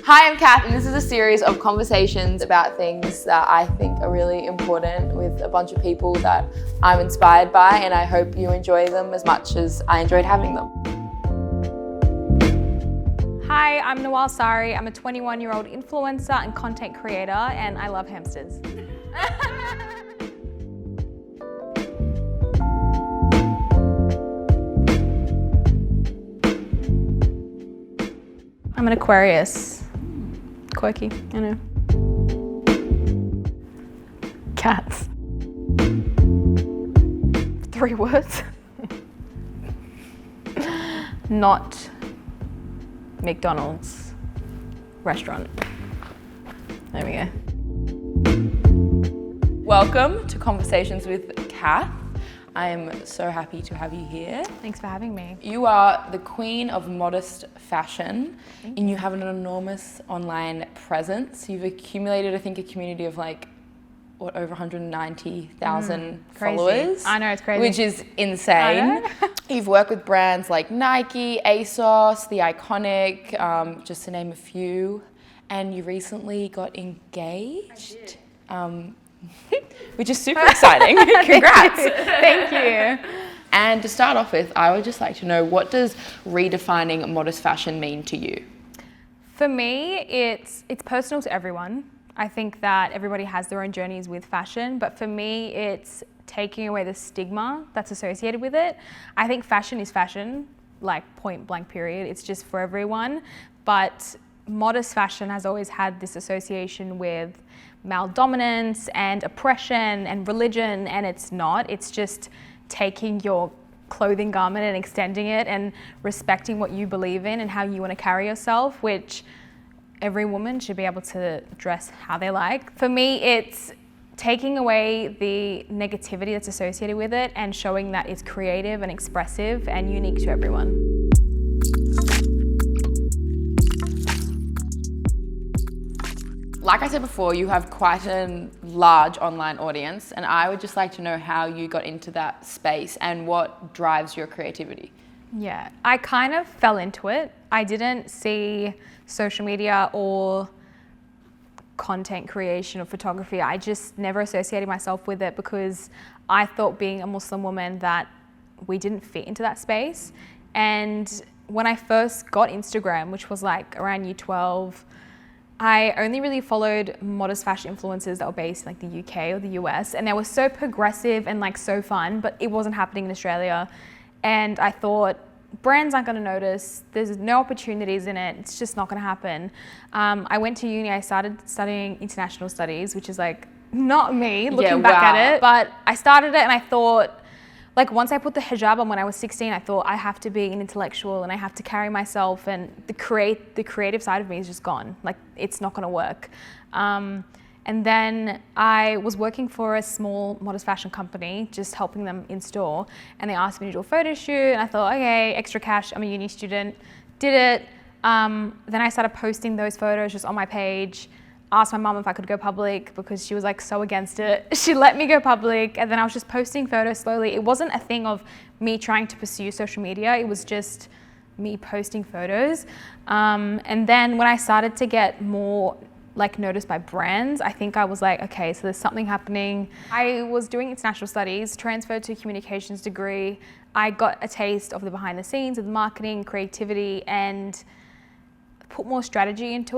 Hi, I'm Kath, and this is a series of conversations about things that I think are really important with a bunch of people that I'm inspired by, and I hope you enjoy them as much as I enjoyed having them. Hi, I'm Nawal Sari. I'm a 21-year-old influencer and content creator, and I love hamsters. I'm an Aquarius. Quirky, I know. Cats. 3 words. Not McDonald's restaurant. There we go. Welcome to Conversations with Kath. I am so happy to have you here. Thanks for having me. You are the queen of modest fashion, and you have an enormous online presence. You've accumulated, I think, a community of over 190,000 followers. I know, it's crazy. Which is insane. You've worked with brands like Nike, ASOS, The Iconic, just to name a few. And you recently got engaged. Which is super exciting. Congrats. Thank you. And to start off with, I would just like to know, what does redefining modest fashion mean to you? For me, it's personal to everyone. I think that everybody has their own journeys with fashion, but for me, it's taking away the stigma that's associated with it. I think fashion is fashion, like point blank period. It's just for everyone. But modest fashion has always had this association with male dominance and oppression and religion, and it's not. It's just taking your clothing garment and extending it and respecting what you believe in and how you want to carry yourself, which every woman should be able to dress how they like. For me, it's taking away the negativity that's associated with it and showing that it's creative and expressive and unique to everyone. Like I said before, you have quite a large online audience, and I would just like to know how you got into that space and what drives your creativity. Yeah, I kind of fell into it. I didn't see social media or content creation or photography. I just never associated myself with it because I thought, being a Muslim woman, that we didn't fit into that space. And when I first got Instagram, which was like around year 12, I only really followed modest fashion influencers that were based in the UK or the US, and they were so progressive and so fun, but it wasn't happening in Australia. And I thought, brands aren't gonna notice, there's no opportunities in it, it's just not gonna happen. I went to uni, I started studying international studies, which is not me looking back at it, but I started it and I thought, once I put the hijab on when I was 16, I thought I have to be an intellectual and I have to carry myself, and the creative side of me is just gone. It's not gonna work. And then I was working for a small modest fashion company, just helping them in store, and they asked me to do a photo shoot, and I thought, okay, extra cash, I'm a uni student, did it. Then I started posting those photos just on my page, asked my mum if I could go public because she was so against it. She let me go public, and then I was just posting photos slowly. It wasn't a thing of me trying to pursue social media, it was just me posting photos. And then when I started to get more noticed by brands, I think I was okay, so there's something happening. I was doing international studies, transferred to a communications degree. I got a taste of the behind the scenes of marketing, creativity, and put more strategy into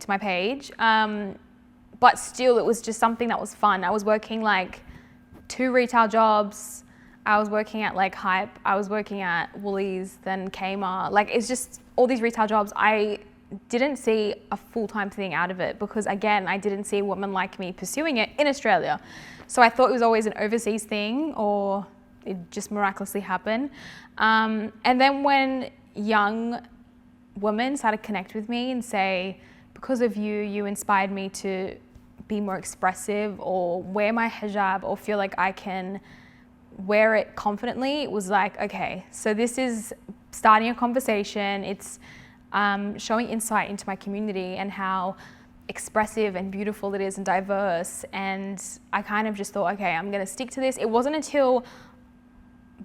my page. But still, it was just something that was fun. I was working 2 retail jobs. I was working at Hype. I was working at Woolies, then Kmart. It's just all these retail jobs. I didn't see a full-time thing out of it because, again, I didn't see a woman like me pursuing it in Australia. So I thought it was always an overseas thing, or it just miraculously happened. And then when young women started to connect with me and say, because of you, you inspired me to be more expressive or wear my hijab or feel like I can wear it confidently, it was okay, so this is starting a conversation. It's showing insight into my community and how expressive and beautiful it is and diverse. And I kind of just thought, okay, I'm gonna stick to this. It wasn't until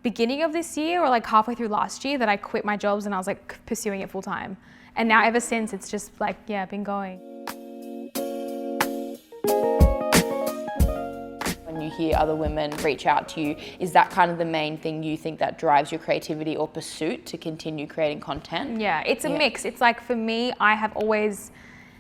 beginning of this year or halfway through last year that I quit my jobs and I was pursuing it full time. And now ever since, it's just like, yeah, been going. When you hear other women reach out to you, is that kind of the main thing you think that drives your creativity or pursuit to continue creating content? Yeah, it's a mix. It's like, for me, I have always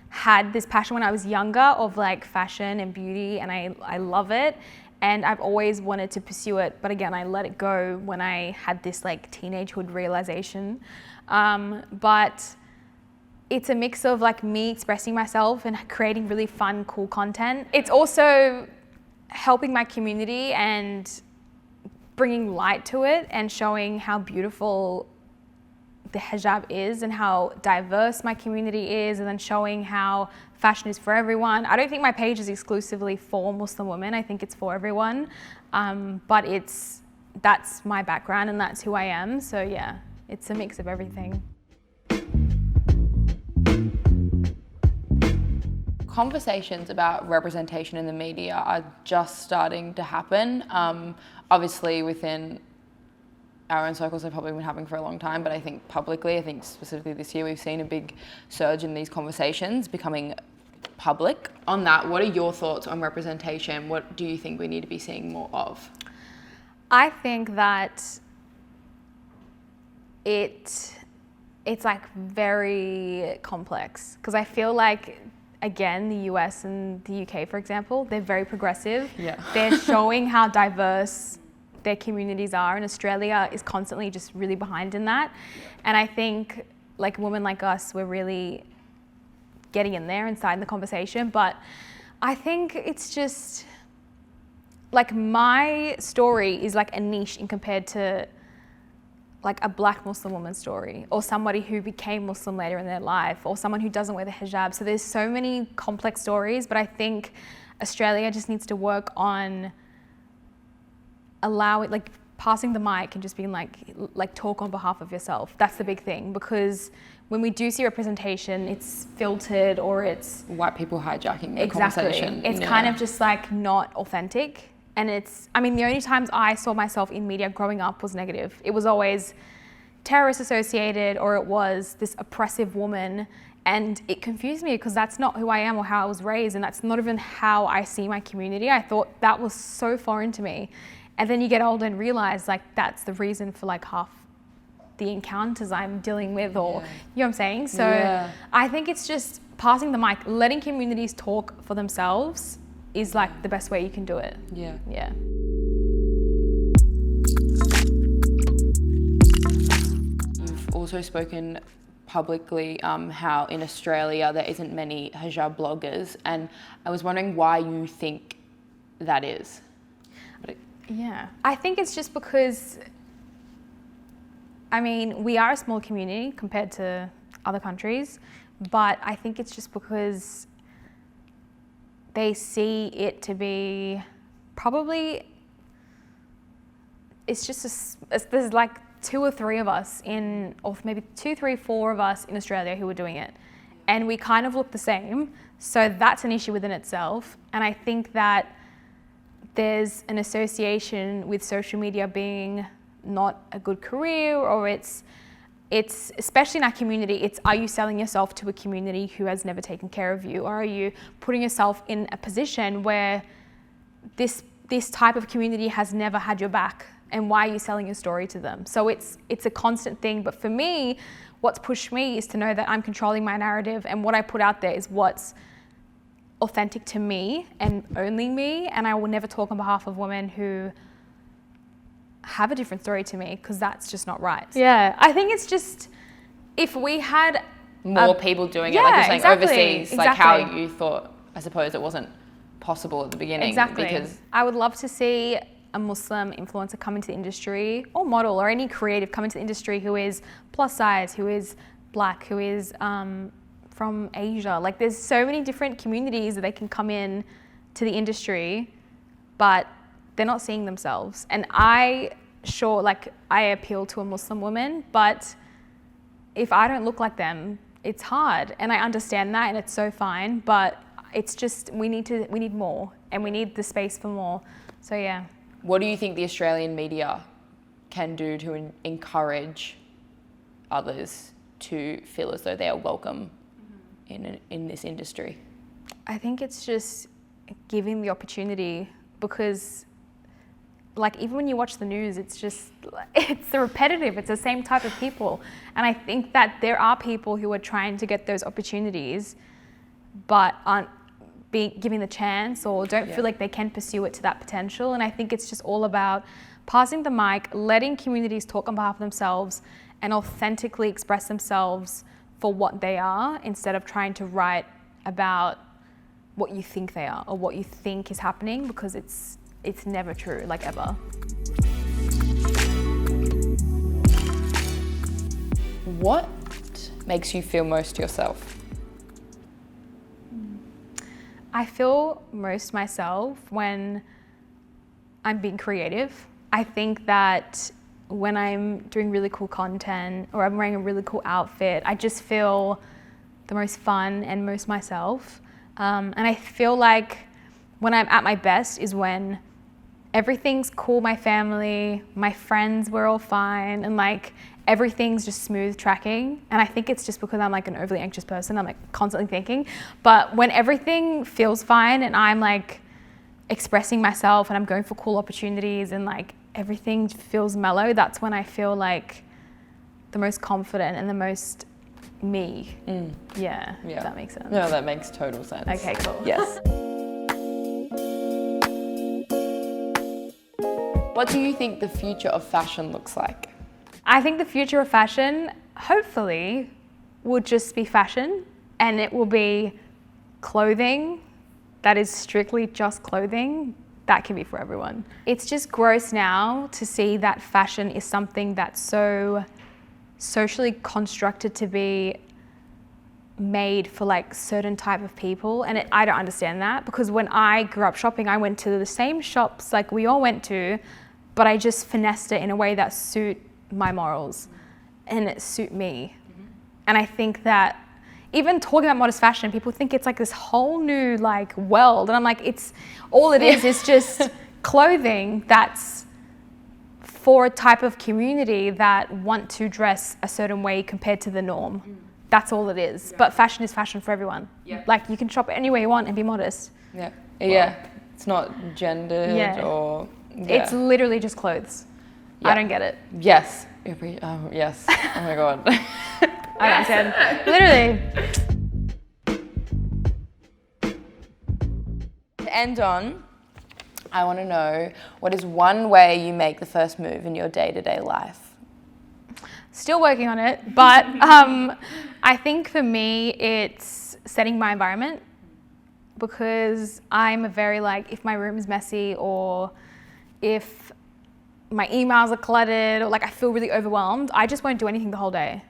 had this passion when I was younger of like fashion and beauty, and I love it. And I've always wanted to pursue it, but again, I let it go when I had this like teenagehood realization. But it's a mix of like me expressing myself and creating really fun, cool content. It's also helping my community and bringing light to it and showing how beautiful the hijab is and how diverse my community is, and then showing how fashion is for everyone. I don't think my page is exclusively for Muslim women. I think it's for everyone, but that's my background and that's who I am. So yeah, it's a mix of everything. Conversations about representation in the media are just starting to happen. Obviously within our own circles, they've probably been happening for a long time, but I think publicly, I think specifically this year, we've seen a big surge in these conversations becoming public. On that, what are your thoughts on representation? What do you think we need to be seeing more of? I think that it's like very complex, because I feel like, again, the US and the UK, for example, they're very progressive. Yeah. They're showing how diverse their communities are, and Australia is constantly just really behind in that. And I think like women like us, we're really getting in there inside the conversation. But I think it's just like, my story is like a niche in compared to like a black Muslim woman's story, or somebody who became Muslim later in their life, or someone who doesn't wear the hijab. So there's so many complex stories, but I think Australia just needs to work on allowing, like, passing the mic and just being like talk on behalf of yourself. That's the big thing, because when we do see representation, it's filtered, or it's white people hijacking the conversation. It's kind of just like not authentic. And I mean, the only times I saw myself in media growing up was negative. It was always terrorist associated, or it was this oppressive woman. And it confused me, because that's not who I am or how I was raised. And that's not even how I see my community. I thought that was so foreign to me. And then you get older and realize like that's the reason for like half the encounters I'm dealing with, or you know what I'm saying? So I think it's just passing the mic, letting communities talk for themselves is like the best way you can do it. Yeah. You've also spoken publicly how in Australia there isn't many hijab bloggers, and I was wondering why you think that is. Yeah, I think it's just because, I mean, we are a small community compared to other countries, but I think it's just because they see it to be probably, it's just, there's like 2 or 3 of us or maybe 2, 3, 4 of us in Australia who are doing it. And we kind of look the same. So that's an issue within itself. And I think that there's an association with social media being not a good career, or it's especially in our community, it's, are you selling yourself to a community who has never taken care of you? Or are you putting yourself in a position where this type of community has never had your back, and why are you selling your story to them? So it's a constant thing. But for me, what's pushed me is to know that I'm controlling my narrative, and what I put out there is what's authentic to me and only me. And I will never talk on behalf of women who have a different story to me, because that's just not right. Yeah, I think it's just, if we had more people doing it, like you're saying, overseas, like how you thought, I suppose it wasn't possible at the beginning. Exactly. Because I would love to see a Muslim influencer come into the industry, or model, or any creative come into the industry who is plus size, who is black, who is from Asia. Like, there's so many different communities that they can come in to the industry, but they're not seeing themselves. And I appeal to a Muslim woman, but if I don't look like them, it's hard. And I understand that, and it's so fine, but it's just, we need more, and we need the space for more. So yeah. What do you think the Australian media can do to encourage others to feel as though they are welcome in this industry? I think it's just giving the opportunity, because like even when you watch the news, it's repetitive, it's the same type of people. And I think that there are people who are trying to get those opportunities but aren't given the chance, or don't feel like they can pursue it to that potential. And I think it's just all about passing the mic, letting communities talk on behalf of themselves and authentically express themselves for what they are, instead of trying to write about what you think they are or what you think is happening, because it's never true, like ever. What makes you feel most yourself? I feel most myself when I'm being creative. I think that when I'm doing really cool content or I'm wearing a really cool outfit, I just feel the most fun and most myself. And I feel like when I'm at my best is when everything's cool, my family, my friends, we're all fine, and like everything's just smooth tracking. And I think it's just because I'm like an overly anxious person, I'm like constantly thinking. But when everything feels fine and I'm like expressing myself and I'm going for cool opportunities and like everything feels mellow, that's when I feel like the most confident and the most me. Yeah, if that makes sense. No, that makes total sense. Okay, cool. Yes. What do you think the future of fashion looks like? I think the future of fashion, hopefully, will just be fashion, and it will be clothing that is strictly just clothing that can be for everyone. It's just gross now to see that fashion is something that's so socially constructed to be made for like certain type of people, and I don't understand that, because when I grew up shopping, I went to the same shops like we all went to, but I just finessed it in a way that suit my morals and it suit me. And I think that even talking about modest fashion, people think it's like this whole new like world, and I'm like, it's all it is just clothing that's for a type of community that want to dress a certain way compared to the norm. That's all it is. Yeah. But fashion is fashion for everyone. Yeah. Like you can shop any way you want and be modest. Yeah. Yeah. It's not gendered or... Yeah. It's literally just clothes. Yeah. I don't get it. Yes. Yes. Oh my God. I don't understand. Literally. To end on, I want to know, what is one way you make the first move in your day-to-day life? Still working on it, but I think for me it's setting my environment, because I'm a very like, if my room is messy or if my emails are cluttered or like I feel really overwhelmed, I just won't do anything the whole day.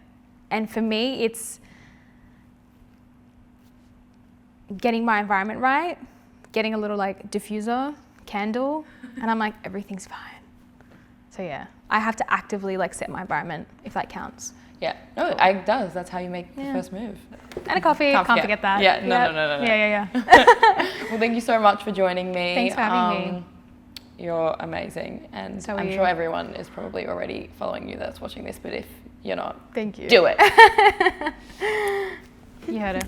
And for me, it's getting my environment right, getting a little like diffuser, candle, and I'm like, everything's fine. So yeah, I have to actively like set my environment, if that counts. Yeah, no, cool. It does. That's how you make the first move. And a coffee, can't forget that. Yeah, no. Yeah. Well, thank you so much for joining me. Thanks for having me. You're amazing, and I'm sure everyone is probably already following you that's watching this, but if you're not, thank you. Do it. You heard it.